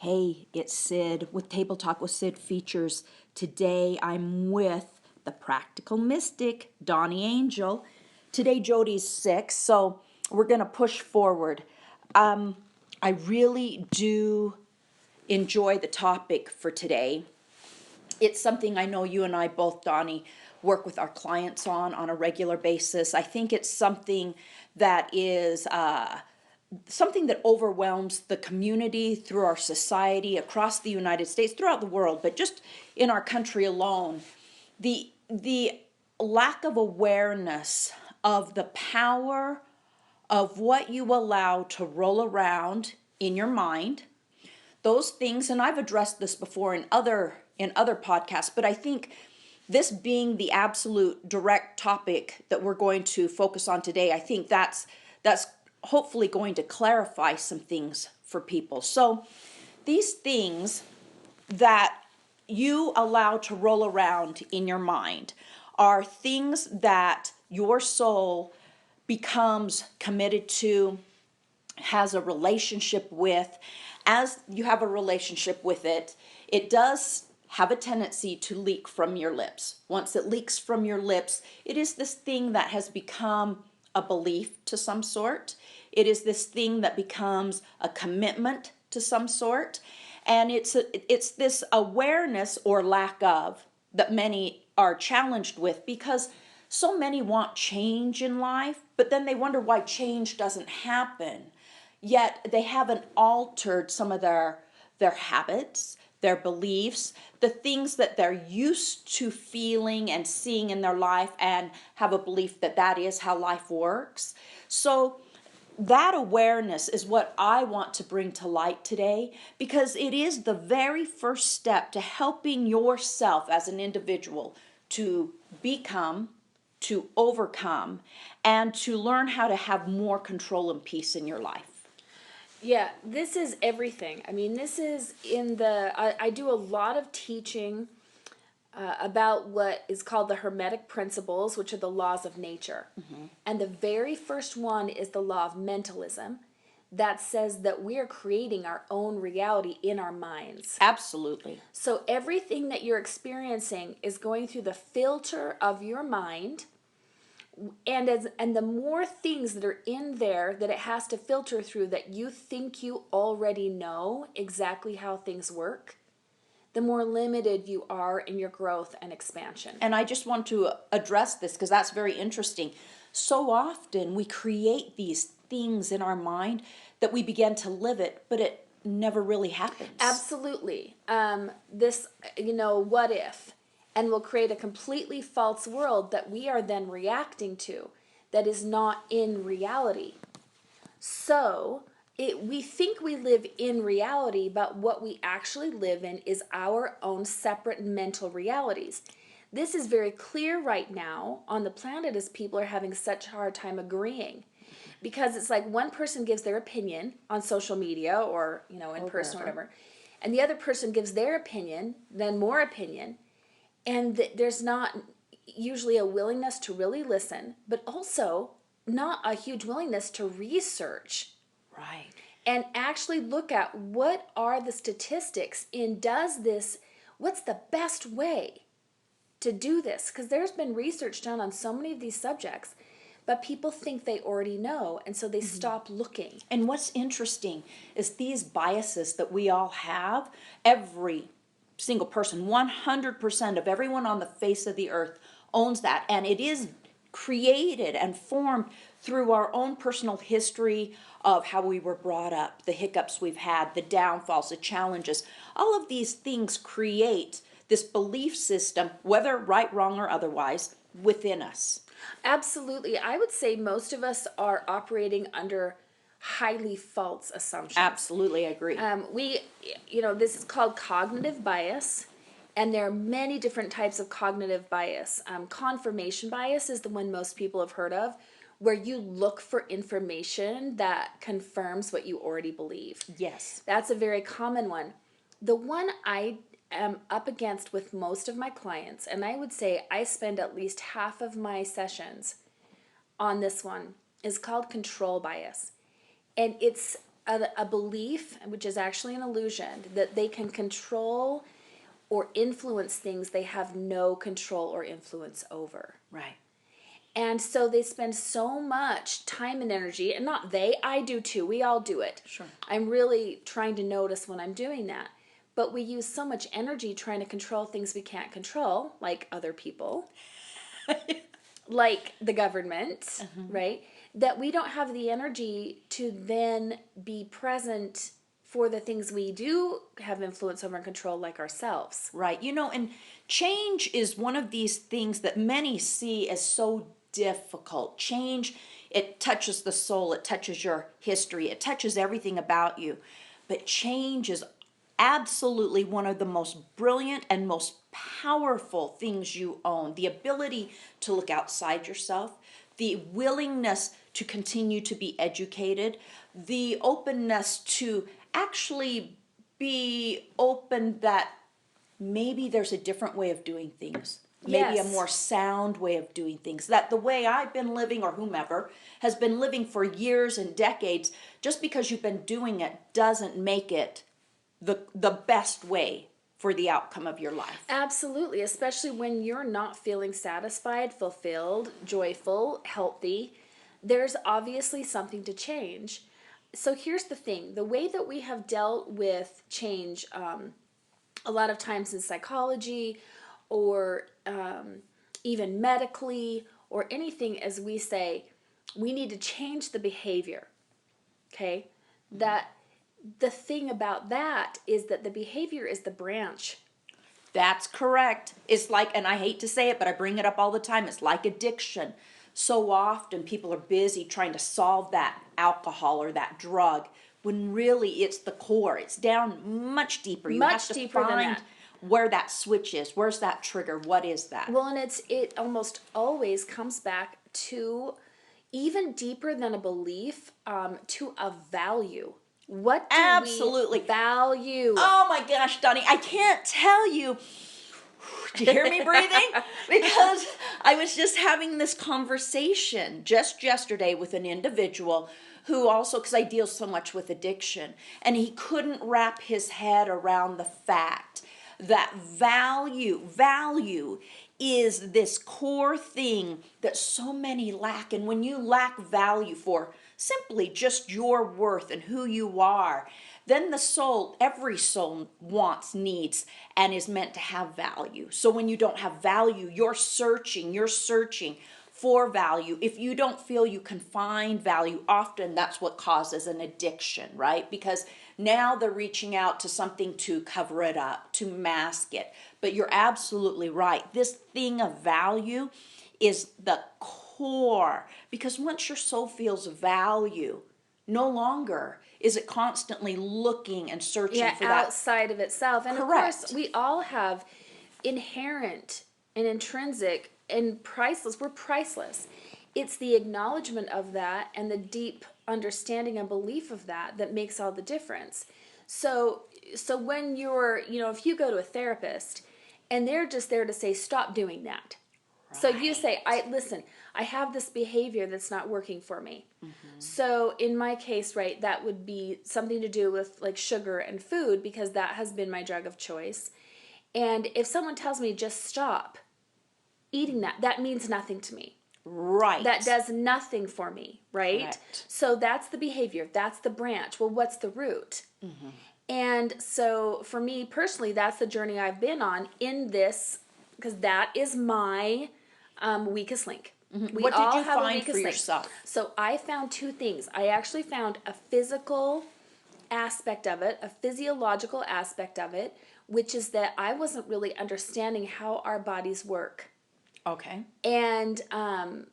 Hey, it's Sid with Table Talk with Sid Features. Today I'm with the practical mystic, Dawni Angel. Today Jody's sick, so we're going to push forward. I really do enjoy the topic for today. It's something I know you and I both, Dawni, work with our clients on a regular basis. I think it's something that is something that overwhelms the community through our society across the United States, throughout the world, but just in our country alone. The lack of awareness of the power of what you allow to roll around in your mind, those things, and I've addressed this before in other podcasts, but I think this being the absolute direct topic that we're going to focus on today, I think that's hopefully going to clarify some things for people. So these things that you allow to roll around in your mind are things that your soul becomes committed to, has a relationship with. As you have a relationship with it, it does have a tendency to leak from your lips. Once it leaks from your lips, it is this thing that has become a belief to some sort. It is this thing that becomes a commitment to some sort. And it's this awareness or lack of that many are challenged with, because so many want change in life, but then they wonder why change doesn't happen. Yet they haven't altered some of their habits, their beliefs, the things that they're used to feeling and seeing in their life, and have a belief that that is how life works. So that awareness is what I want to bring to light today, because it is the very first step to helping yourself as an individual to become, to overcome, and to learn how to have more control and peace in your life. Yeah, this is everything. I mean, this is I do a lot of teaching about what is called the Hermetic principles, which are the laws of nature. Mm-hmm. And the very first one is the law of mentalism, that says that we are creating our own reality in our minds. Absolutely. So everything that you're experiencing is going through the filter of your mind, and the more things that are in there that it has to filter through, that you think you already know exactly how things work, the more limited you are in your growth and expansion. And I just want to address this because that's very interesting. So often we create these things in our mind that we begin to live it, but it never really happens. Absolutely. This, what if? And we'll create a completely false world that we are then reacting to, that is not in reality. So we think we live in reality, but what we actually live in is our own separate mental realities. This is very clear right now on the planet, as people are having such a hard time agreeing. Because it's like one person gives their opinion on social media or, in person or whatever, and the other person gives their opinion, then more opinion, and there's not usually a willingness to really listen, but also not a huge willingness to research. Right. And actually look at what are the statistics in what's the best way to do this? Because there's been research done on so many of these subjects, but people think they already know, and so they stop looking. And what's interesting is these biases that we all have, every single person, 100% of everyone on the face of the earth owns that. And it is created and formed through our own personal history of how we were brought up, the hiccups we've had, the downfalls, the challenges. All of these things create this belief system, whether right, wrong, or otherwise, within us. Absolutely. I would say most of us are operating under highly false assumptions. Absolutely, I agree. This is called cognitive bias, and there are many different types of cognitive bias. Confirmation bias is the one most people have heard of, where you look for information that confirms what you already believe. Yes. That's a very common one. The one I am up against with most of my clients, and I would say I spend at least half of my sessions on this one, is called control bias. And it's a belief, which is actually an illusion, that they can control or influence things they have no control or influence over. Right. And so they spend so much time and energy, and not they, I do too. We all do it. Sure. I'm really trying to notice when I'm doing that. But we use so much energy trying to control things we can't control, like other people, like the government, right? That we don't have the energy to then be present for the things we do have influence over and control, like ourselves. Right. And change is one of these things that many see as so difficult. Change, it touches the soul, it touches your history, it touches everything about you. But change is absolutely one of the most brilliant and most powerful things you own. The ability to look outside yourself, the willingness to continue to be educated, the openness to actually be open that maybe there's a different way of doing things. Maybe Yes. a more sound way of doing things. That the way I've been living, or whomever has been living for years and decades, just because you've been doing it doesn't make it the best way for the outcome of your life. Absolutely, especially when you're not feeling satisfied, fulfilled, joyful, healthy. There's obviously something to change. So here's the thing, the way that we have dealt with change, a lot of times in psychology or even medically or anything, as we say, we need to change the behavior. Okay? That the thing about that is that the behavior is the branch. That's correct. It's like, and I hate to say it, but I bring it up all the time, it's like addiction. So often people are busy trying to solve that alcohol or that drug, when really it's the core. It's down much deeper. You Much have to deeper than find that. where that switch is. Where's that trigger? What is that? Well, and it almost always comes back to even deeper than a belief, to a value. What do Absolutely. we value? Oh my gosh, Dawni, I can't tell you. Do you hear me breathing? Because I was just having this conversation just yesterday with an individual who also, because I deal so much with addiction, and he couldn't wrap his head around the fact that value is this core thing that so many lack. And when you lack value for simply just your worth and who you are, then the soul, every soul wants, needs, and is meant to have value. So when you don't have value, you're searching for value. If you don't feel you can find value, often that's what causes an addiction, right? Because now they're reaching out to something to cover it up, to mask it. But you're absolutely right. This thing of value is the core, because once your soul feels value, no longer is it constantly looking and searching for that. Outside of itself. And Correct. of course, we all have inherent and intrinsic and priceless. We're priceless. It's the acknowledgement of that and the deep understanding and belief of that that makes all the difference. So when you're, if you go to a therapist and they're just there to say, stop doing that. Right. So you say, I have this behavior that's not working for me. Mm-hmm. So in my case, right, that would be something to do with like sugar and food, because that has been my drug of choice. And if someone tells me just stop eating that means nothing to me. Right. That does nothing for me, right? Correct. So that's the behavior. That's the branch. Well, what's the root? Mm-hmm. And so for me personally, that's the journey I've been on in this, because that is my weakest link. Mm-hmm. What did you find for yourself? So I found two things. I actually found a physical aspect of it, a physiological aspect of it, which is that I wasn't really understanding how our bodies work. Okay. And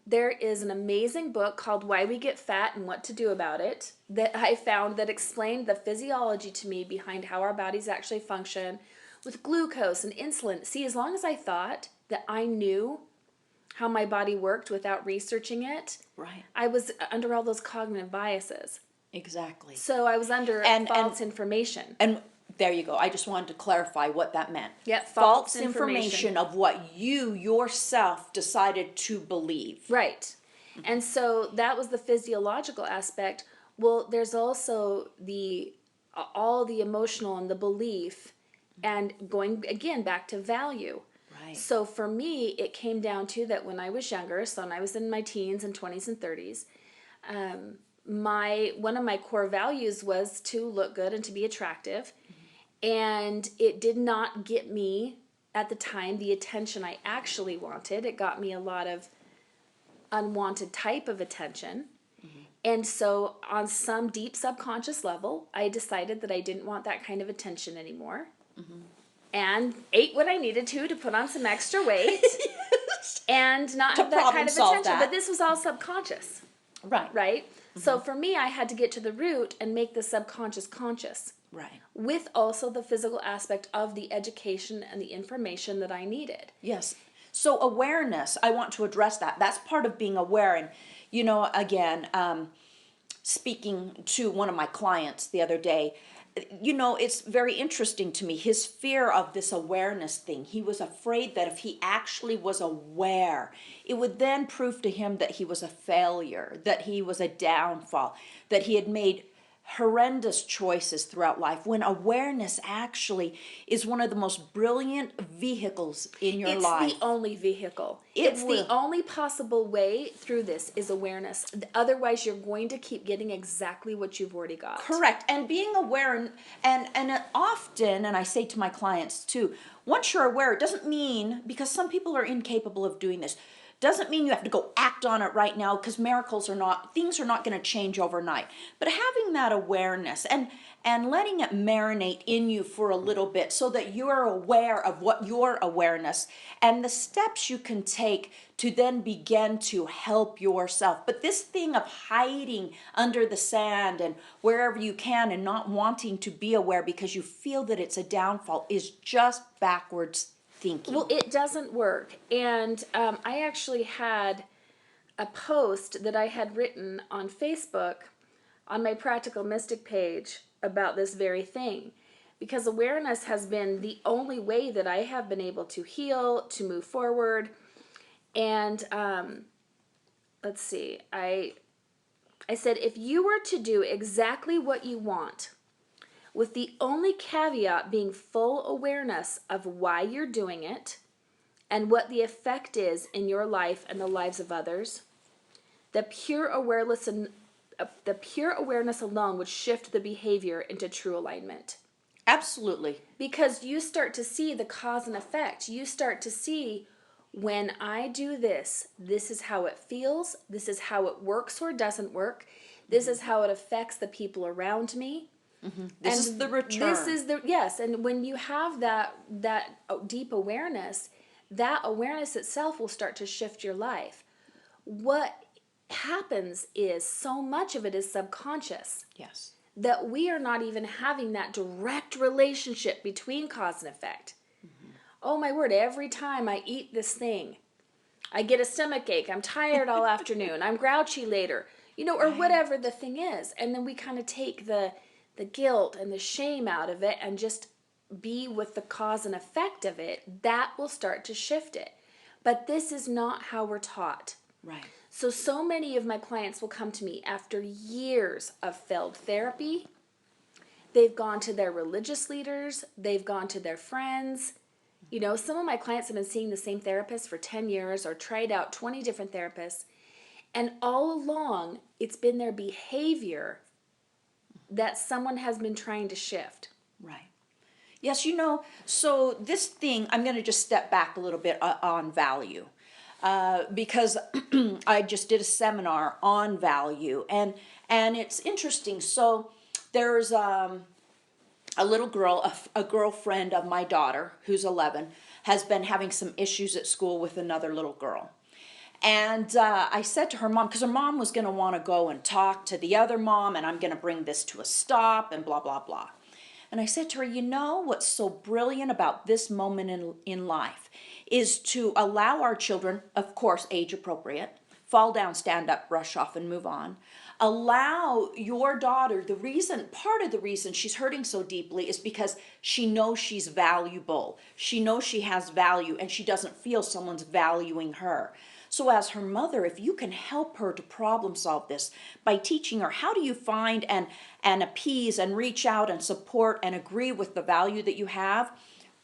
there is an amazing book called Why We Get Fat and What to Do About It that I found that explained the physiology to me behind how our bodies actually function with glucose and insulin. See, as long as I thought that I knew how my body worked without researching it, right, I was under all those cognitive biases. Exactly. So I was under false information. And there you go. I just wanted to clarify what that meant. Yep, false information of what you yourself decided to believe. Right. And so that was the physiological aspect. Well, there's also the all the emotional and the belief, and going again back to value. Right. So for me, it came down to that when I was younger, so when I was in my teens and 20s and 30s, my one of my core values was to look good and to be attractive. And it did not get me at the time the attention I actually wanted. It got me a lot of unwanted type of attention. And so, on some deep subconscious level, I decided that I didn't want that kind of attention anymore. And ate what I needed to put on some extra weight and not To have that kind problem of solve attention. that. But this was all subconscious, Right. right? So, for me, I had to get to the root and make the subconscious conscious, Right. with also the physical aspect of the education and the information that I needed. Yes. So awareness, I want to address that. That's part of being aware. And, again, speaking to one of my clients the other day, it's very interesting to me, his fear of this awareness thing. He was afraid that if he actually was aware, it would then prove to him that he was a failure, that he was a downfall, that he had made horrendous choices throughout life, when awareness actually is one of the most brilliant vehicles in your life. It's the only vehicle. It It's will. the only possible way through this is awareness. Otherwise, you're going to keep getting exactly what you've already got. Correct. And being aware, and often, and I say to my clients too, once you're aware, it doesn't mean, because some people are incapable of doing this, doesn't mean you have to go act on it right now, because things are not going to change overnight. But having that awareness and letting it marinate in you for a little bit, so that you're aware of what your awareness and the steps you can take to then begin to help yourself. But this thing of hiding under the sand and wherever you can and not wanting to be aware because you feel that it's a downfall is just backwards thinking. Well, it doesn't work. And I actually had a post that I had written on Facebook on my Practical Mystic page about this very thing. Because awareness has been the only way that I have been able to heal, to move forward. And let's see, I said, if you were to do exactly what you want, with the only caveat being full awareness of why you're doing it and what the effect is in your life and the lives of others, the pure awareness alone would shift the behavior into true alignment. Absolutely. Because you start to see the cause and effect. You start to see, when I do this, this is how it feels, this is how it works or doesn't work, this is how it affects the people around me. This is the return. Yes, and when you have that deep awareness, that awareness itself will start to shift your life. What happens is, so much of it is subconscious. Yes. That we are not even having that direct relationship between cause and effect. Oh my word, every time I eat this thing, I get a stomach ache, I'm tired all afternoon, I'm grouchy later, or whatever the thing is. And then we kind of take the guilt and the shame out of it and just be with the cause and effect of it. That will start to shift it. But this is not how we're taught. Right. So many of my clients will come to me after years of failed therapy. They've gone to their religious leaders. They've gone to their friends. Some of my clients have been seeing the same therapist for 10 years or tried out 20 different therapists. And all along, it's been their behavior that someone has been trying to shift. Right. Yes, so this thing, I'm going to just step back a little bit on value. Because I just did a seminar on value, and it's interesting. So there's a little girl, a girlfriend of my daughter, who's 11, has been having some issues at school with another little girl. And I said to her mom, because her mom was going to want to go and talk to the other mom, and I'm going to bring this to a stop, and blah, blah, blah. And I said to her, what's so brilliant about this moment in life is to allow our children, of course, age appropriate, fall down, stand up, brush off, and move on. Allow your daughter, part of the reason she's hurting so deeply is because she knows she's valuable. She knows she has value, and she doesn't feel someone's valuing her. So as her mother, if you can help her to problem solve this by teaching her how do you find and appease and reach out and support and agree with the value that you have,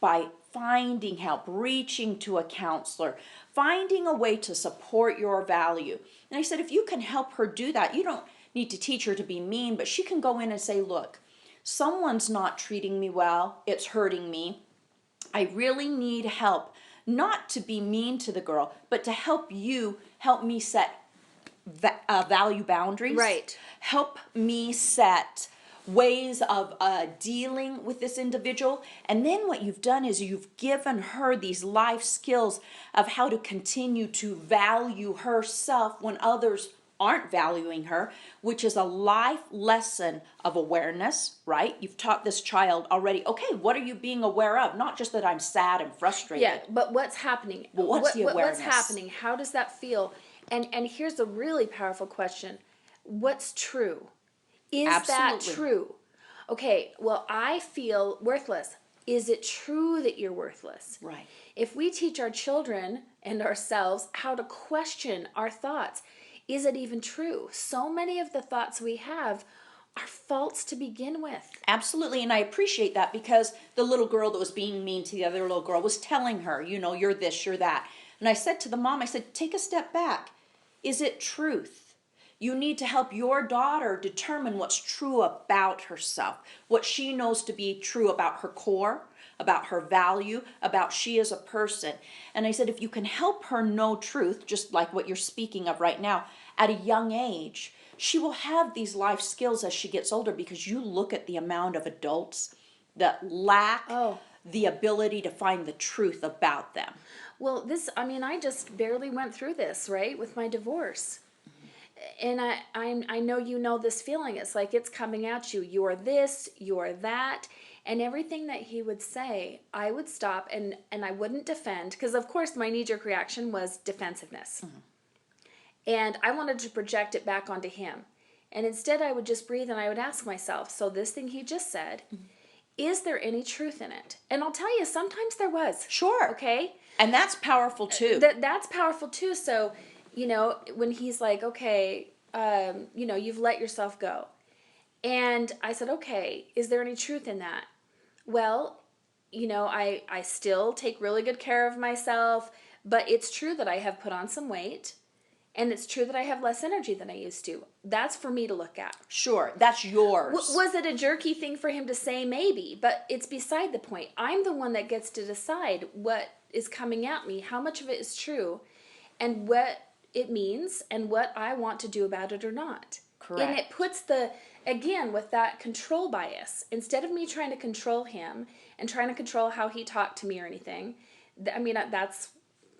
by finding help, reaching to a counselor, finding a way to support your value. And I said, if you can help her do that, you don't need to teach her to be mean, but she can go in and say, look, someone's not treating me well, it's hurting me. I really need help, not to be mean to the girl, but to help me set value boundaries. Right. Help me set ways of dealing with this individual. And then what you've done is you've given her these life skills of how to continue to value herself when others aren't valuing her, which is a life lesson of awareness, right? You've taught this child already, okay, what are you being aware of? Not just that I'm sad and frustrated. Yeah, but what's happening? But what's the awareness? What's happening? How does that feel? And here's a really powerful question. What's true? Is that Absolutely. true? Okay, well, I feel worthless. Is it true that you're worthless? Right. If we teach our children and ourselves how to question our thoughts, is it even true? So many of the thoughts we have are false to begin with. Absolutely, and I appreciate that because the little girl that was being mean to the other little girl was telling her, you're this, you're that. And I said to the mom, I said, take a step back. Is it truth? You need to help your daughter determine what's true about herself, what she knows to be true about her core, about her value, about she as a person. And I said, if you can help her know truth, just like what you're speaking of right now, at a young age, she will have these life skills as she gets older, because you look at the amount of adults that lack the ability to find the truth about them. Well, I just barely went through this, right, with my divorce. And I know you know this feeling. It's like it's coming at you. You're this, you're that. And everything that he would say, I would stop and I wouldn't defend. Because, of course, my knee-jerk reaction was defensiveness. Mm-hmm. And I wanted to project it back onto him. And instead, I would just breathe and I would ask myself, so this thing he just said, is there any truth in it? And I'll tell you, sometimes there was. Sure. Okay? And that's powerful, too. That's powerful, too. So, when he's like, okay, you've let yourself go. And I said, okay, is there any truth in that? Well, I still take really good care of myself, but it's true that I have put on some weight, and it's true that I have less energy than I used to. That's for me to look at. Sure, that's yours. Was it a jerky thing for him to say? Maybe, but it's beside the point. I'm the one that gets to decide what is coming at me, how much of it is true, and what it means, and what I want to do about it or not. Correct. And it puts again, with that control bias, instead of me trying to control him and trying to control how he talked to me or anything, that's,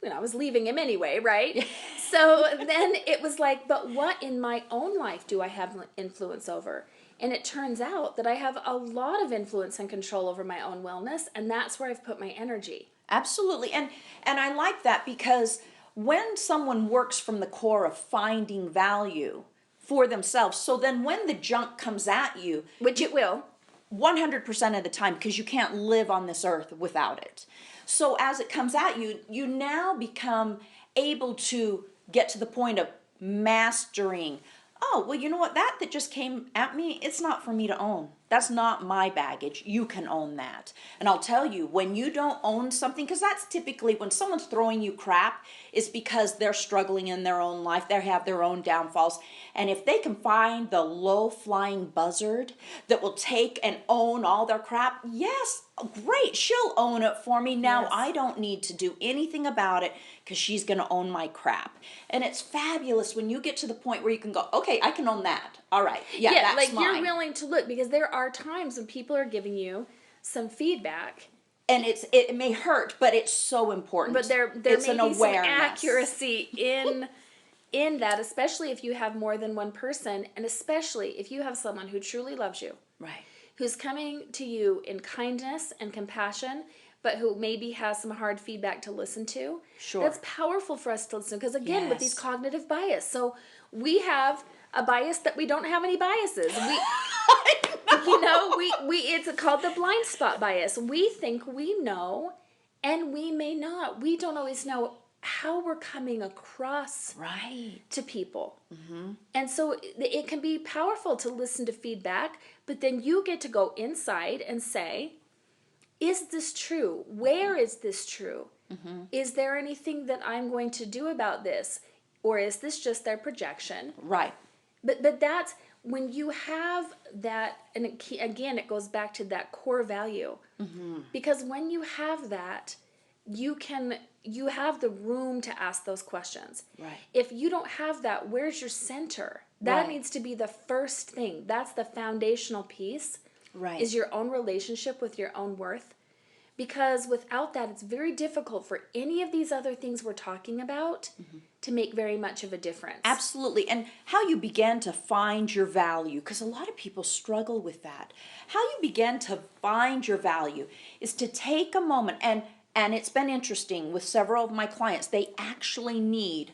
I was leaving him anyway, right? So then it was like, but what in my own life do I have influence over? And it turns out that I have a lot of influence and control over my own wellness, and that's where I've put my energy. Absolutely. And I like that, because when someone works from the core of finding value for themselves, so then when the junk comes at you, which it will, 100% of the time, because you can't live on this earth without it. So as it comes at you, you now become able to get to the point of mastering, oh, well, you know what, that just came at me, it's not for me to own. That's not my baggage. You can own that. And I'll tell you, when you don't own something, because that's typically when someone's throwing you crap, is because they're struggling in their own life. They have their own downfalls. And if they can find the low-flying buzzard that will take and own all their crap, yes, great, she'll own it for me. Now Yes. I don't need to do anything about it, because she's going to own my crap. And it's fabulous when you get to the point where you can go, okay, I can own that. All right. Yeah, that's like mine. you're willing to look, because there are times when people are giving you some feedback, and it may hurt, but it's so important. but there it's may an be some awareness. accuracy in that, especially if you have more than one person, and especially if you have someone who truly loves you, Right. who's coming to you in kindness and compassion, but who maybe has some hard feedback to listen to. Sure. That's powerful for us to listen, because again, with these Yes. cognitive bias, so we have a bias that we don't have any biases. We it's called the blind spot bias. We think we know, and we may not. We don't always know how we're coming across Right. to people. And so it can be powerful to listen to feedback, but then you get to go inside and say, is this true? Where is this true? Is there anything that I'm going to do about this? Or is this just their projection? Right. But that's when you have that, and again, it goes back to that core value. Because when you have that, you have the room to ask those questions. Right. If you don't have that, where's your center? That Right. needs to be the first thing. That's the foundational piece. Right. Is your own relationship with your own worth. Because without that, it's very difficult for any of these other things we're talking about to make very much of a difference. Absolutely. And how you began to find your value, because a lot of people struggle with that. How you began to find your value is to take a moment, and it's been interesting with several of my clients. They actually need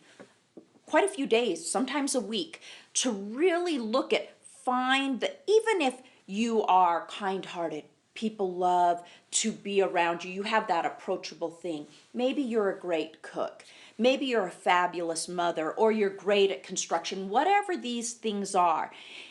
quite a few days, sometimes a week, to really look at, find the, even if you are kind-hearted, people love to be around you, you have that approachable thing. Maybe you're a great cook. Maybe you're a fabulous mother, or you're great at construction, whatever these things are.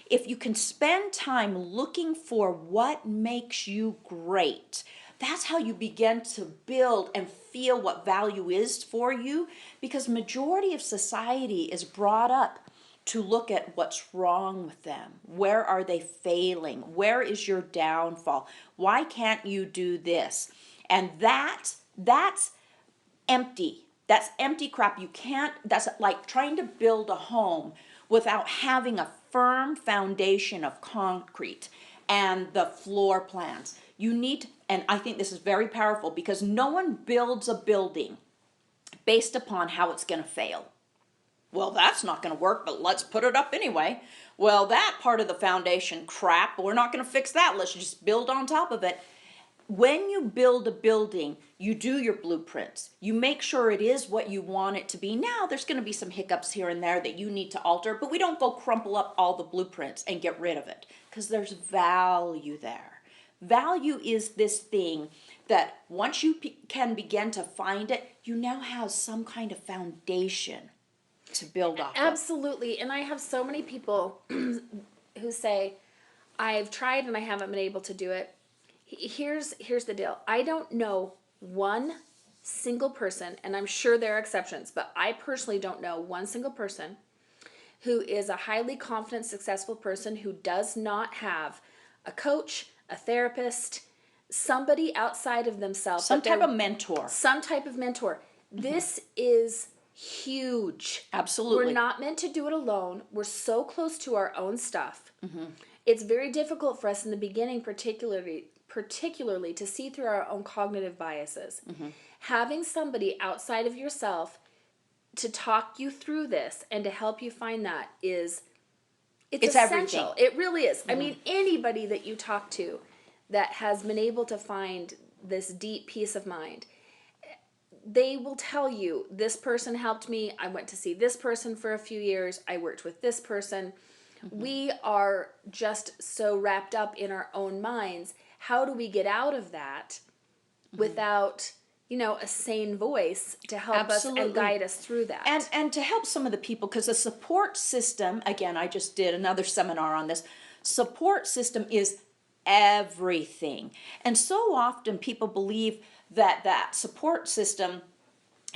If you can spend time looking for what makes you great, that's how you begin to build and feel what value is for you, because majority of society is brought up to look at what's wrong with them. Where are they failing? Where is your downfall? Why can't you do this? And that's empty. That's empty crap. You can't, that's like trying to build a home without having a firm foundation of concrete and the floor plans. You need, and I think this is very powerful, because no one builds a building based upon how it's going to fail. Well, that's not going to work, but let's put it up anyway. Well, that part of the foundation, crap, we're not going to fix that. Let's just build on top of it. When you build a building, you do your blueprints. You make sure it is what you want it to be. Now, there's going to be some hiccups here and there that you need to alter, but we don't go crumple up all the blueprints and get rid of it, because there's value there. Value is this thing that once you can begin to find it, you now have some kind of foundation to build off of. Absolutely. And I have so many people who say, I've tried and I haven't been able to do it. Here's the deal. I don't know one single person, and I'm sure there are exceptions, but I personally don't know one single person who is a highly confident, successful person who does not have a coach, a therapist, somebody outside of themselves. Some type of mentor. Some type of mentor. This is huge. Absolutely. We're not meant to do it alone. We're so close to our own stuff. It's very difficult for us in the beginning, particularly to see through our own cognitive biases. Having somebody outside of yourself to talk you through this and to help you find that is it's essential. Everything. It really is. I mean, anybody that you talk to that has been able to find this deep peace of mind, they will tell you, this person helped me. I went to see this person for a few years. I worked with this person. We are just so wrapped up in our own minds. How do we get out of that without, a sane voice to help us and guide us through that? And to help some of the people, because the support system, again, I just did another seminar on this, support system is everything. And so often people believe that support system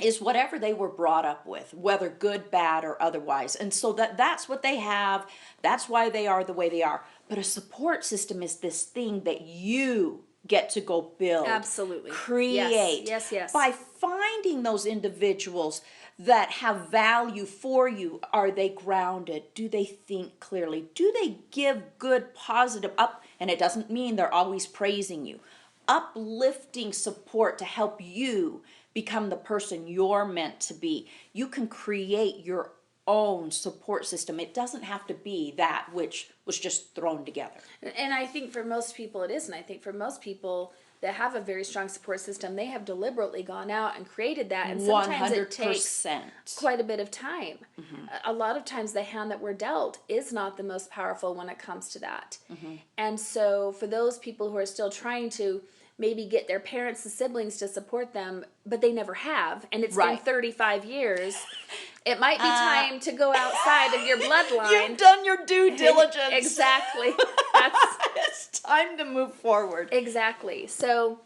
is whatever they were brought up with, whether good, bad, or otherwise. And so that's what they have. That's why they are the way they are. But a support system is this thing that you get to go build. Absolutely. Create. Yes. By finding those individuals that have value for you. Are they grounded? Do they think clearly? Do they give good, positive up? And it doesn't mean they're always praising you. Uplifting support to help you become the person you're meant to be. You can create your own support system. It doesn't have to be that which was just thrown together. And I think for most people it is. And I think for most people, that have a very strong support system, they have deliberately gone out and created that. And sometimes it takes 100%. quite a bit of time. A lot of times the hand that we're dealt is not the most powerful when it comes to that. And so for those people who are still trying to maybe get their parents, the siblings to support them, but they never have, and it's been 35 years, it might be time to go outside of your bloodline. You've done your due diligence. Exactly. It's time to move forward. Exactly. So,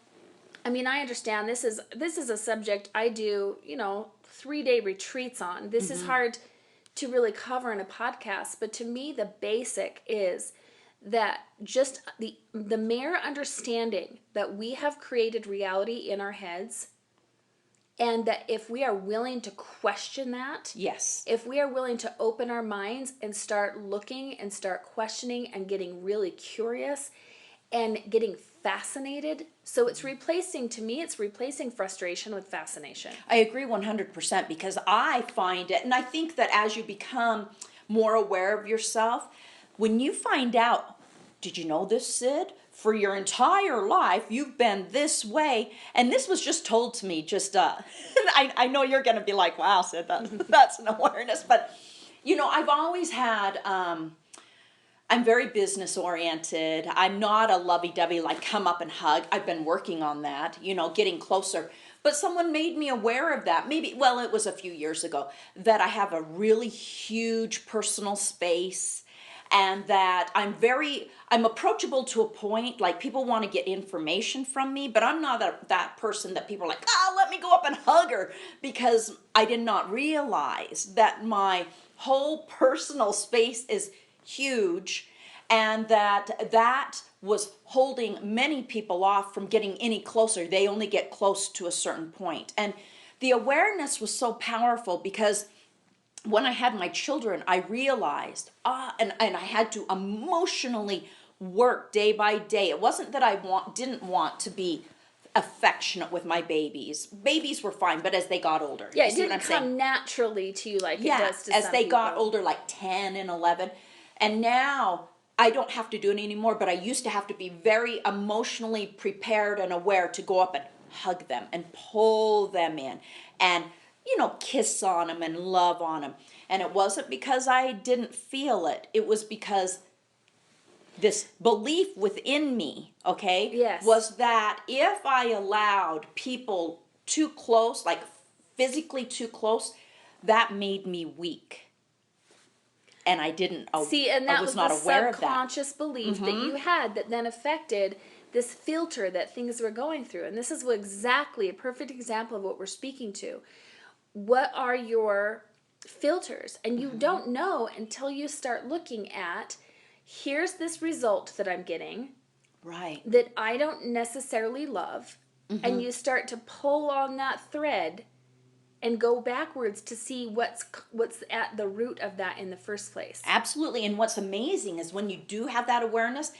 I mean, I understand this is a subject I do, 3-day retreats on. This is hard to really cover in a podcast, but to me the basic is that just the mere understanding that we have created reality in our heads, and that if we are willing to question that, Yes. if we are willing to open our minds and start looking and start questioning and getting really curious and getting fascinated. So it's replacing frustration with fascination. I agree 100% because I find it, and I think that as you become more aware of yourself, when you find out, did you know this, Sid? For your entire life, you've been this way. And this was just told to me I know you're going to be like, wow, Sid, that's an awareness. But, I've always had, I'm very business oriented. I'm not a lovey-dovey, like come up and hug. I've been working on that, getting closer. But someone made me aware of that. It was a few years ago, that I have a really huge personal space. And that I'm approachable to a point, like people want to get information from me, but I'm not that person that people are like, let me go up and hug her, because I did not realize that my whole personal space is huge, and that was holding many people off from getting any closer. They only get close to a certain point. And the awareness was so powerful because when I had my children, I realized, and I had to emotionally work day by day. It wasn't that I didn't want to be affectionate with my babies. Babies were fine, but as they got older. Yeah, it didn't come naturally to you like it does to some as they people. got older, like 10 and 11. And now I don't have to do it anymore, but I used to have to be very emotionally prepared and aware to go up and hug them and pull them in and kiss on them and love on them. And it wasn't because I didn't feel it. It was because this belief within me, okay, yes, was that if I allowed people too close, like physically too close, that made me weak. And I didn't. See, and that I was not the aware of that. subconscious belief that you had that then affected this filter that things were going through. And this is exactly a perfect example of what we're speaking to. What are your filters? And you don't know until you start looking at, here's this result that I'm getting, right, that I don't necessarily love, and you start to pull on that thread and go backwards to see what's at the root of that in the first place. Absolutely. And what's amazing is when you do have that awareness,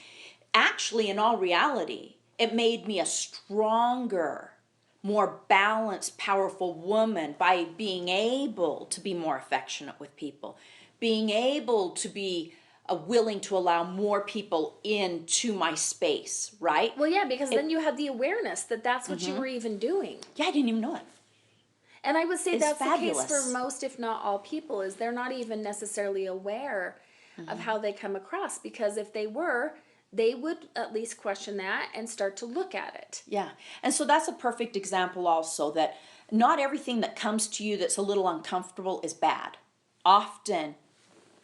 actually, in all reality, it made me a stronger, more balanced, powerful woman by being able to be more affectionate with people, being able to be willing to allow more people into my space, right? Well, yeah, because then you had the awareness that that's what you were even doing. Yeah, I didn't even know it. And I would say that's fabulous. The case for most, if not all people, is they're not even necessarily aware of how they come across, because if they were, they would at least question that and start to look at it. Yeah. And so that's a perfect example also, that not everything that comes to you that's a little uncomfortable is bad. Often,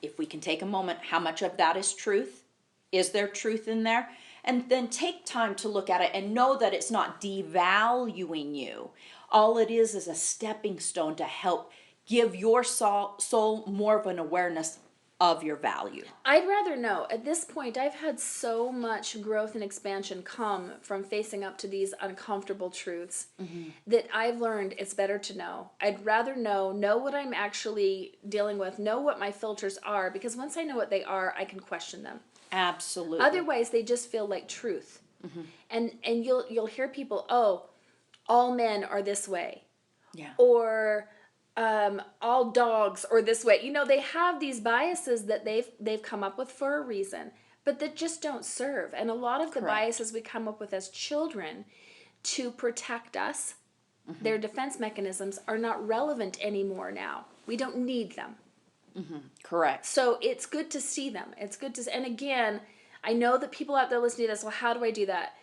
if we can take a moment, how much of that is truth? Is there truth in there? And then take time to look at it and know that it's not devaluing you. All it is a stepping stone to help give your soul more of an awareness of your value. I'd rather know. At this point, I've had so much growth and expansion come from facing up to these uncomfortable truths that I've learned it's better to know. I'd rather know what I'm actually dealing with, know what my filters are, because once I know what they are, I can question them. Absolutely. Otherwise, they just feel like truth. And you'll hear people, all men are this way. Yeah. Or all dogs are this way. They have these biases that they've come up with for a reason. but that just don't serve. And a lot of the Correct. biases we come up with as children to protect us, their defense mechanisms, are not relevant anymore now. We don't need them. Correct. So it's good to see them. It's good to, and again, I know that people out there listening to this, well, how do I do that?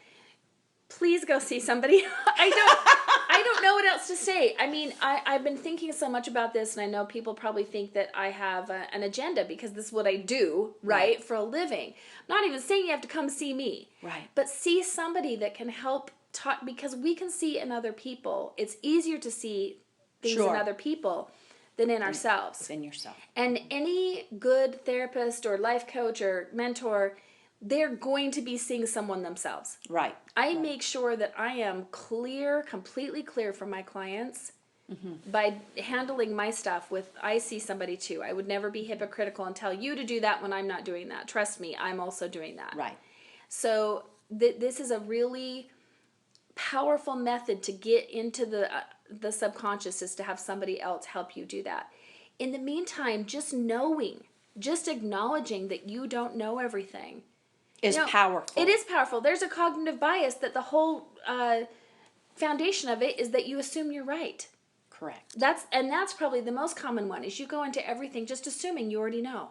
Please go see somebody. I don't know what else to say. I mean, I've been thinking so much about this, and I know people probably think that I have an agenda because this is what I do, right, for a living. I'm not even saying you have to come see me. Right. But see somebody that can help talk, because we can see in other people. It's easier to see things Sure. in other people than in ourselves. Within yourself. And any good therapist or life coach or mentor, they're going to be seeing someone themselves. Right. I make sure that I am clear, completely clear for my clients by handling my stuff with, I see somebody too. I would never be hypocritical and tell you to do that when I'm not doing that. Trust me, I'm also doing that. Right. So this is a really powerful method to get into the subconscious, is to have somebody else help you do that. In the meantime, just knowing, just acknowledging that you don't know everything Is powerful. It is powerful. There's a cognitive bias that the whole foundation of it is that you assume you're right. Correct. That's probably the most common one, is you go into everything just assuming you already know.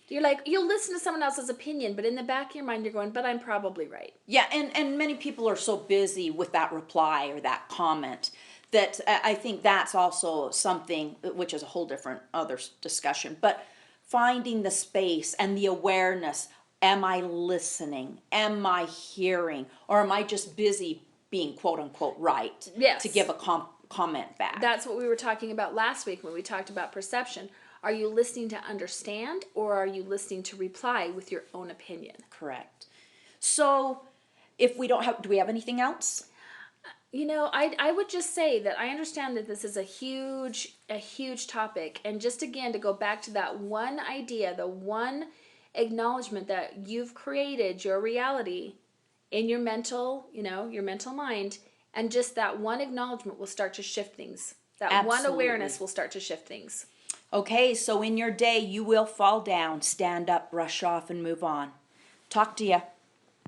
You're like, you'll listen to someone else's opinion, but in the back of your mind you're going, but I'm probably right. Yeah, and many people are so busy with that reply or that comment that I think that's also something, which is a whole different other discussion, but finding the space and the awareness. Am I listening? Am I hearing? Or am I just busy being quote unquote right? Yes. To give a comment back. That's what we were talking about last week when we talked about perception. Are you listening to understand, or are you listening to reply with your own opinion? Correct. So if we don't have, do we have anything else? You know, I would just say that I understand that this is a huge topic. And just again, to go back to that one idea, the one acknowledgement that you've created your reality in your mental, your mental mind, and just that one acknowledgement will start to shift things. That Absolutely. one awareness will start to shift things. Okay, so in your day, you will fall down, stand up, brush off, and move on. Talk to you.